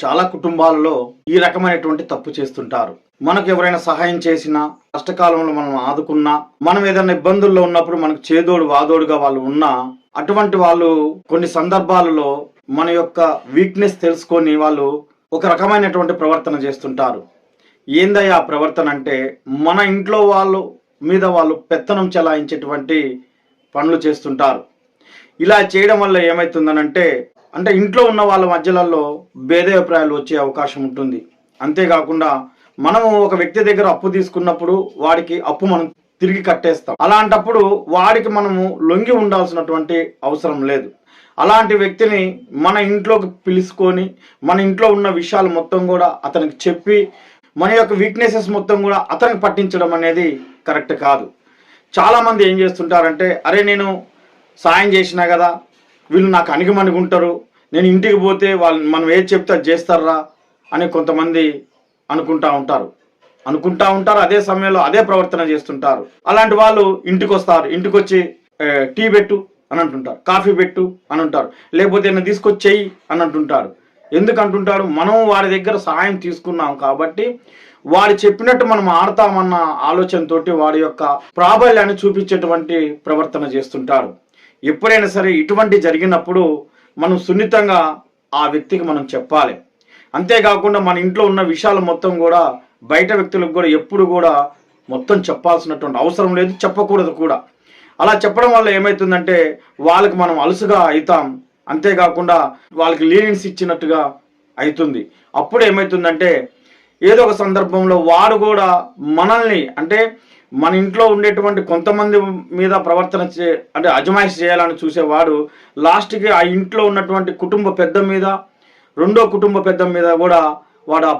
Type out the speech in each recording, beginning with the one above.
చాలా కుటుంబాలలో ఈ రకమైనటువంటి తప్పు చేస్తుంటారు. మనకు ఎవరైనా సహాయం చేసినా, కష్టకాలంలో మనం ఆదుకున్నా, మనం ఏదైనా ఇబ్బందుల్లో ఉన్నప్పుడు మనకు చేదోడు వాదోడుగా వాళ్ళు ఉన్నా, అటువంటి వాళ్ళు కొన్ని సందర్భాలలో మన యొక్క వీక్నెస్ తెలుసుకొని వాళ్ళు ఒక రకమైనటువంటి ప్రవర్తన చేస్తుంటారు. ఏందయ్యా ఆ ప్రవర్తన అంటే, మన ఇంట్లో వాళ్ళు మీద వాళ్ళు పెత్తనం చెలాయించేటువంటి పనులు చేస్తుంటారు. ఇలా చేయడం వల్ల ఏమవుతుందనంటే, అంటే ఇంట్లో ఉన్న వాళ్ళ మధ్యలలో భేదాభిప్రాయాలు వచ్చే అవకాశం ఉంటుంది. అంతేకాకుండా మనము ఒక వ్యక్తి దగ్గర అప్పు తీసుకున్నప్పుడు వాడికి అప్పు మనం తిరిగి కట్టేస్తాం. అలాంటప్పుడు వాడికి మనము లొంగి ఉండాల్సినటువంటి అవసరం లేదు. అలాంటి వ్యక్తిని మన ఇంట్లోకి పిలుచుకొని మన ఇంట్లో ఉన్న విషయాలు మొత్తం కూడా అతనికి చెప్పి మన యొక్క వీక్నెసెస్ మొత్తం కూడా అతనికి పట్టించడం అనేది కరెక్ట్ కాదు. చాలామంది ఏం చేస్తుంటారంటే, అరే నేను సాయం చేసినా కదా, వీళ్ళు నాకు అణిగిమణిగుంటారు, నేను ఇంటికి పోతే వాళ్ళు మనం ఏది చెప్తే అది చేస్తారా అని కొంతమంది అనుకుంటా ఉంటారు. అదే సమయంలో అదే ప్రవర్తన చేస్తుంటారు. అలాంటి వాళ్ళు ఇంటికి వస్తారు, ఇంటికి వచ్చి టీ పెట్టు అని అంటుంటారు, కాఫీ పెట్టు అని అంటారు, లేకపోతే నేను తీసుకొచ్చి చెయ్యి అని అంటుంటారు. ఎందుకు అంటుంటారు? మనం వాడి దగ్గర సహాయం తీసుకున్నాం కాబట్టి వాడు చెప్పినట్టు మనం ఆడతామన్న ఆలోచనతోటి వాడి యొక్క ప్రాబల్యాన్ని చూపించేటువంటి ప్రవర్తన చేస్తుంటారు. ఎప్పుడైనా సరే ఇటువంటి జరిగినప్పుడు మనం సున్నితంగా ఆ వ్యక్తికి మనం చెప్పాలి. అంతేకాకుండా మన ఇంట్లో ఉన్న విషయాలు మొత్తం కూడా బయట వ్యక్తులకు కూడా ఎప్పుడు కూడా మొత్తం చెప్పాల్సినటువంటి అవసరం లేదు, చెప్పకూడదు కూడా. అలా చెప్పడం వల్ల ఏమవుతుందంటే వాళ్ళకి మనం అలుసుగా అవుతాం, అంతేకాకుండా వాళ్ళకి లీనియన్స్ ఇచ్చినట్టుగా అవుతుంది. అప్పుడు ఏమవుతుందంటే ఏదో ఒక సందర్భంలో వాడు కూడా మనల్ని, అంటే మన ఇంట్లో ఉండేటువంటి కొంతమంది మీద ప్రవర్తన అంటే అజమాయిషి చేయాలని చూసేవాడు లాస్ట్కి ఆ ఇంట్లో ఉన్నటువంటి కుటుంబ పెద్ద మీద, రెండో కుటుంబ పెద్ద మీద కూడా వాడు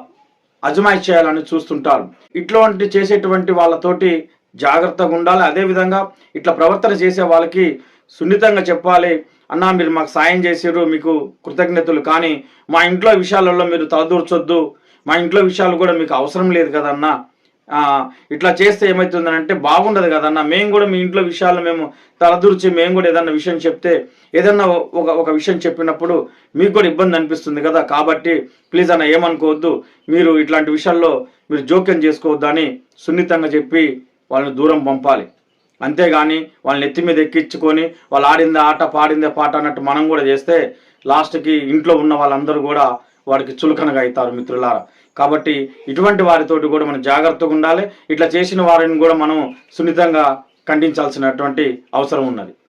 అజమాయిషి చేయాలని చూస్తుంటారు. ఇట్లాంటి చేసేటువంటి వాళ్ళతోటి జాగ్రత్తగా ఉండాలి. అదేవిధంగా ఇట్లా ప్రవర్తన చేసే వాళ్ళకి సున్నితంగా చెప్పాలి, అన్నా మీరు మాకు సాయం చేసారు, మీకు కృతజ్ఞతలు, కానీ మా ఇంట్లో విషయాలలో మీరు తలదూర్చొద్దు, మా ఇంట్లో విషయాలు కూడా మీకు అవసరం లేదు కదన్నా, ఇట్లా చేస్తే ఏమవుతుందనంటే బాగుండదు కదన్నా, మేము కూడా మీ ఇంట్లో విషయాలు మేము తలదూర్చి మేము కూడా ఏదన్నా విషయం చెప్తే, ఏదన్నా ఒక విషయం చెప్పినప్పుడు మీకు కూడా ఇబ్బంది అనిపిస్తుంది కదా, కాబట్టి ప్లీజ్ అన్న ఏమనుకోవద్దు, మీరు ఇట్లాంటి విషయాల్లో మీరు జోక్యం చేసుకోవద్దు అని సున్నితంగా చెప్పి వాళ్ళని దూరం పంపాలి. అంతేగాని వాళ్ళని ఎత్తి మీద ఎక్కించుకొని వాళ్ళు ఆడిందే ఆట పాడిందే పాట అన్నట్టు మనం కూడా చేస్తే లాస్ట్కి ఇంట్లో ఉన్న వాళ్ళందరూ కూడా వాడికి చులకనగా అవుతారు మిత్రులారా. కాబట్టి ఇటువంటి వారితోటి కూడా మనం జాగ్రత్తగా ఉండాలి. ఇట్లా చేసిన వారిని కూడా మనం సున్నితంగా ఖండించాల్సినటువంటి అవసరం ఉన్నది.